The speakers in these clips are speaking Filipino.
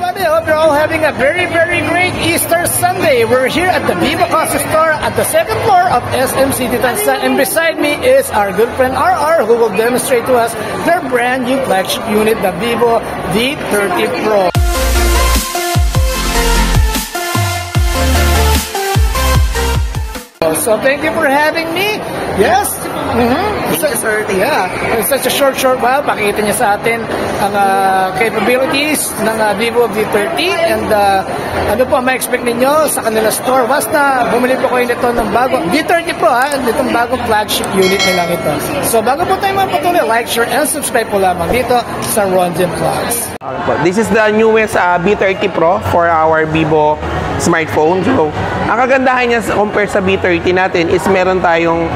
everybody. I hope you're all having a very, very great Easter Sunday. We're here at the Vivo Costa Store at the second floor of SM City Tansa, and beside me is our good friend RR, who will demonstrate to us their brand new flagship unit, the Vivo V30 Pro. So thank you for having me. Yes. Yeah. In such a short while, pakita niya sa atin ang capabilities ng Vivo V30 and ano po may expect ninyo sa kanila store. Basta bumili po kayo nito ng bagong V30 Pro itong bagong flagship unit nilang ito. So bago po tayo mapatuloy, like, share, and subscribe po lamang dito sa Ronjen Vlogs. This is the newest V30 Pro for our Vivo smartphone. So, ang kagandahan niya compare sa V30 natin is meron tayong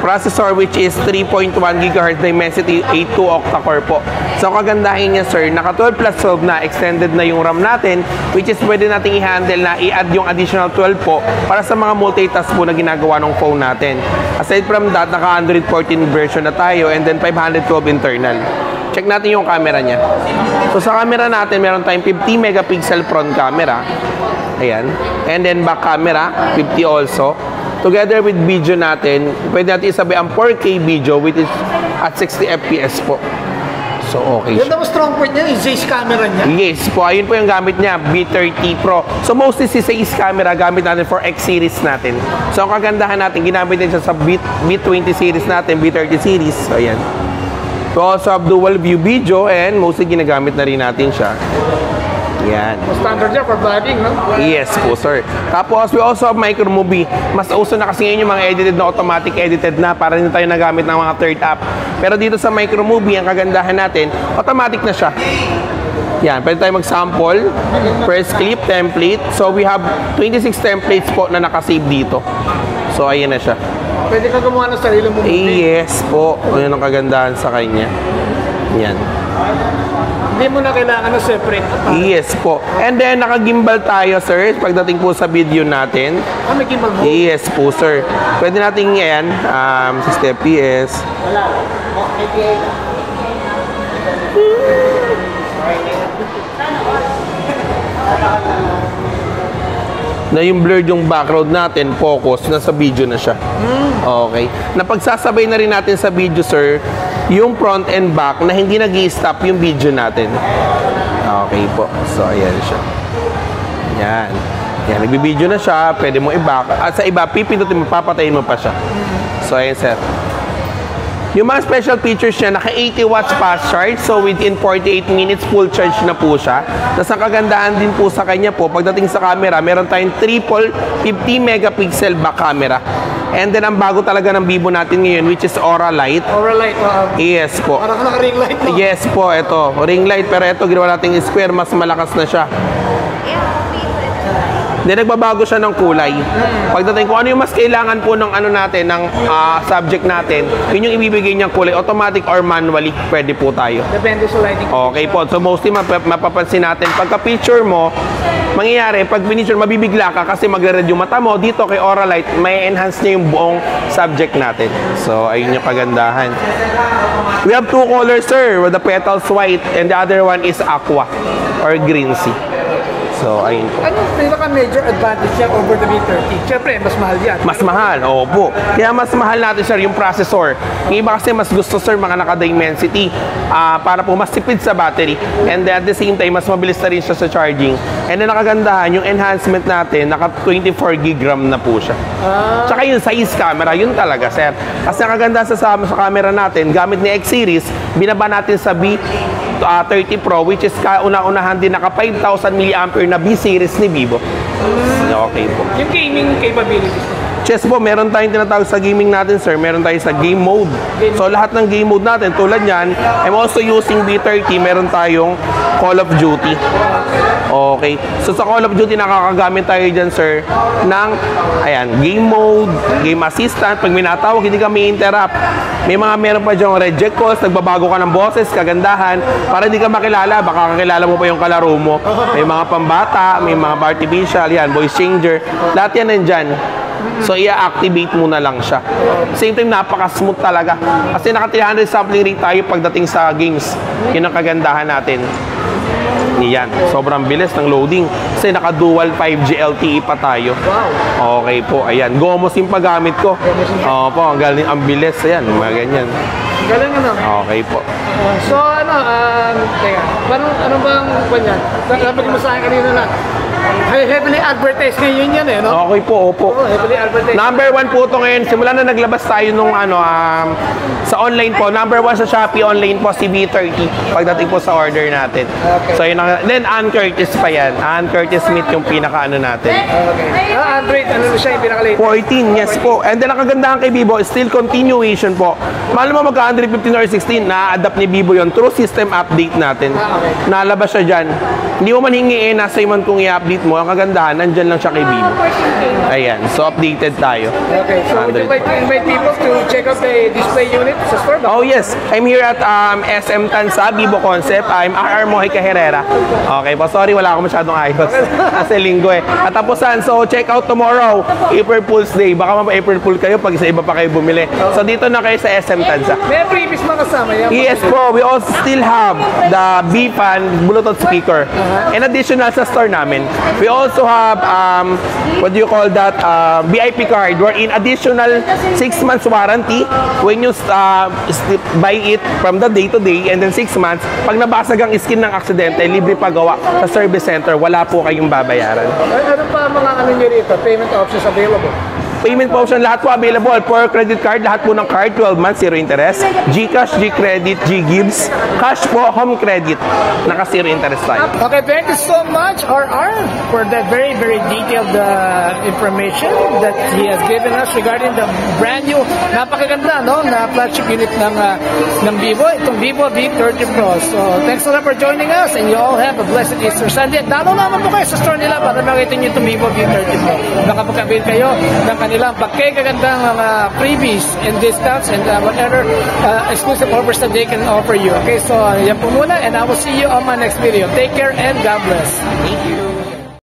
processor which is 3.1 GHz Dimensity 82 octa-core po. So, ang kagandahan niya, sir, naka 12 plus 12 na, extended na yung RAM natin, which is pwede nating i-handle na i-add yung additional 12 po para sa mga multitask po na ginagawa ng phone natin. Aside from that, naka Android 14 version na tayo and then 512 internal. Check natin yung camera niya. So, sa camera natin, meron tayong 50 megapixel front camera. Ayan. And then back camera, 50 also. Together with video natin, pwede natin isabay ang 4K video which is at 60 FPS po. So, okay siya. Yung strong point niya, yung Zeiss camera niya? Yes po, ayun po yung gamit niya, V30 Pro. So, mostly si Zeiss camera gamit natin for X series natin. So, ang kagandahan natin, ginamit din siya sa V20 series natin, V30 series. So, ayan. We also have dual view video and mostly ginagamit na rin natin siya. Yan. Standard niya for vlogging, no? Yes po, sir. Tapos, we also have micro movie. Mas uso na kasi ngayon yung mga edited na automatic edited na para hindi tayo nagamit ng mga third app. Pero dito sa micro movie, ang kagandahan natin, automatic na siya. Yan, pwede tayo mag-sample, press clip, template. So, we have 26 templates po na nakasave dito. So, ayan na siya. Pwede ka gumawa ng sarili mo movie? Yes po. Yun ang kagandahan sa kanya. Yan. Hindi mo na kailangan na separate. Yes po. And then, naka-gimbal tayo, sir, pagdating po sa video natin. May gimbal mo? Yes po, sir. Pwede natin yan, 60 FPS. Wala. Na yung blurred yung background natin, focus, nasa video na siya. Okay. Napagsasabay na rin natin sa video, sir, yung front and back na hindi nag-i-stop yung video natin. Okay po. So, ayan siya. Yan. Yan. Nagbibideo na siya. Pwede mo i-back. At sa iba, pipindutin mo, papatayin mo pa siya. So, ayan, sir. Yung mga special features niya, naka 80 watts fast charge. So, within 48 minutes, full charge na po siya. Tapos, ang kagandahan din po sa kanya po, pagdating sa camera, meron tayong triple 50 megapixel back camera. And then, ang bago talaga ng Vivo natin ngayon, which is Aura Light. Aura Light. Yes po. Parang naka-ring light mo. Yes po, ito. Ring light, pero ito, ginawa natin square, mas malakas na siya. Then, nagbabago siya ng kulay. Pagdating kung ano yung mas kailangan po ng ano natin, ng subject natin, yun yung ibibigay niyang kulay. Automatic or manually, pwede po tayo. Depende sa lighting. Okay po. So, mostly mapapansin natin. Pagka-picture mo, mangyayari, pag pinicture, mabibigla ka kasi magre-red yung mata mo. Dito kay Aura Light, may enhance niya yung buong subject natin. So, ayun yung kagandahan. We have two colors, sir. With the petals white and the other one is aqua or green sea. So, ayun po. Anong pinaka-major advantage niya over the V30? Siyempre, mas mahal yan. Mas mahal, opo. Kaya mas mahal natin, sir, yung processor. Yung iba kasi mas gusto, sir, mga naka-dimensity para po mas tipid sa battery. And then, at the same time, mas mabilis na rin siya sa charging. And then, nakagandahan, yung enhancement natin, naka 24 GB RAM na po siya. Tsaka yung size camera, yun talaga, sir. Kasi nakaganda sa camera natin, gamit ni X series, binaba natin sa V30 Pro, which is kauna-unahan din naka 5,000 mAh na B-series ni Vivo. Okay po. Yung gaming capabilities. Chess po, meron tayong tinatawag sa gaming natin, sir. Meron tayo sa game mode. So, lahat ng game mode natin, tulad yan, I'm also using V30, meron tayong Call of Duty. Okay. So, sa Call of Duty, nakakagamit tayo dyan, sir, ng, ayan, game mode, game assistant. Pag minatawag, hindi ka may interrupt. Meron pa dyan reject calls, nagbabago ka ng boses, kagandahan, para hindi ka makilala, baka kakilala mo pa yung kalaro mo. May mga pambata, may mga artificial, yan, voice changer. Lahat yan nandyan. So, i-activate mo na lang siya. Same time, napaka-smooth talaga. Kasi naka 300 sampling rate tayo pagdating sa games. Yun ang kagandahan natin. Yan, sobrang bilis ng loading. Kasi naka-dual 5G LTE pa tayo. Wow. Okay po, ayan. Gomos yung paggamit ko. Opo, ang galing, ang bilis. Ayan, mga ganyan. Galing ano? Okay po. So ano, teka, ano bang kanyan? Sabi mo sa akin kanina na heavily advertised ngayon yan eh, no? Okay po, opo. Oo, heavily advertised. Number 1 po ito ngayon. Simula na naglabas tayo nung sa online po. Number 1 sa Shopee online po, si V30. Pagdating po sa order natin. Okay. So, yun ang, then Ann Curtis pa yan. Ann Curtis Smith yung pinaka-ano natin. Okay. Android, ano na siya yung pinaka-latest? 14, yes po. And then, ang kagandahan kay Vivo, still continuation po. Mahal mo magka Android 15 or 16, na-adapt ni Vivo yon through system update natin. Okay. Nalabas siya dyan. Hindi mo man hingiin, nasa man kung i-update mo. Ang kagandahan, nandyan lang siya kay Vivo. Ayan, so updated tayo. Okay, so would you like to invite people to check out the display unit sa store? Oh yes, I'm here at SM Tansa, Vivo Concept. I'm RR Mojica Herrera. Okay po, sorry wala ako masyadong ayos. Kasi linggo eh. At tapusan, so check out tomorrow, April Fool's Day. Baka April Fool kayo pag sa iba pa kayo bumili. So dito na kayo sa SM Tansa. May previous mga kasama yan. Yes po, we also still have the B-Fan Bluetooth speaker. In additional sa store namin, we also have, what do you call that, VIP card, where in additional 6 months warranty when you buy it from the day to day, and then 6 months, pag nabasag ang skin ng aksidente, libre pagawa sa service center, wala po kayong babayaran. Ano pa mga ano nyo rito? Payment options available? Payment po option, lahat po available. For credit card, lahat po ng card, 12 months, 0 interest. GCash, G-Credit, G-Gives. Cash po, home credit. Naka 0 interest tayo. Okay, thank you so much, RR, for that very, very detailed information that he has given us regarding the brand new, napakaganda, no, na flagship unit ng Vivo, itong Vivo V30 Pro. So, thanks a lot for joining us, and you all have a blessed Easter Sunday. Dalo naman po kayo sa store nila para makita nyo itong Vivo V30 Pro. Baka magkabit kayo ng kanilang pagkagandang mga freebies and discounts and whatever exclusive offers that they can offer you. Okay, so yan po muna, and I will see you on my next video. Take care and God bless. Thank you.